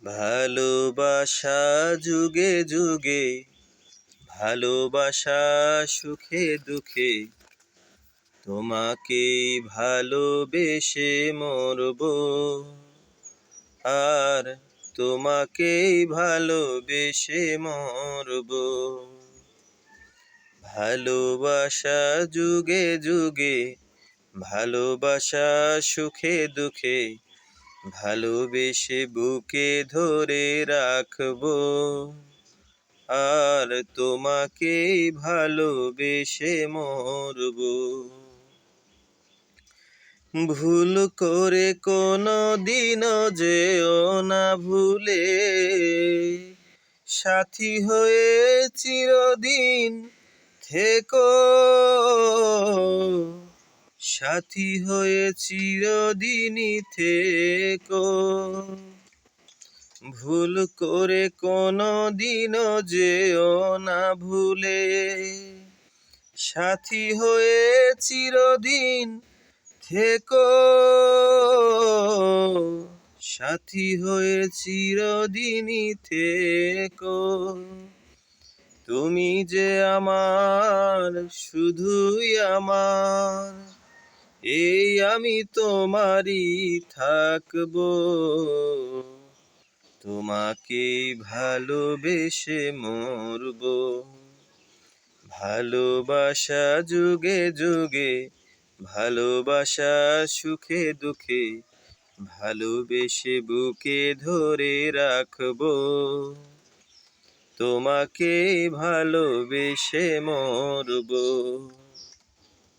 ভালোবাসা যুগে যুগে, ভালোবাসা সুখে দুঃখে, তোমাকেই ভালোবেসে মরব, আর তোমাকেই ভালোবেসে মরব। ভালোবাসা যুগে যুগে, ভালোবাসা সুখে দুঃখে, ভালোবেসে বুকে ধরে রাখবো, আর তোমাকেই ভালোবেসে মরব। ভুল করে কোনো দিনও যেও না ভুলে, সাথী হয়ে চিরদিন থেকো, সাথী হয়ে চিরদিনই থেকো। ভুল করে কোনো দিনও যেও না ভুলে, সাথী হয়ে চিরদিন থেকো, সাথী হয়ে চিরদিনই থেকো। তুমি যে আমার, শুধুই আমার, এই আমি তোমারই থাকবো, তোমাকেই ভালোবেসে মরব। ভালোবাসা যুগে যুগে, ভালোবাসা সুখে দুঃখে, ভালোবেসে বুকে ধরে রাখবো, তোমাকেই ভালোবেসে মরব।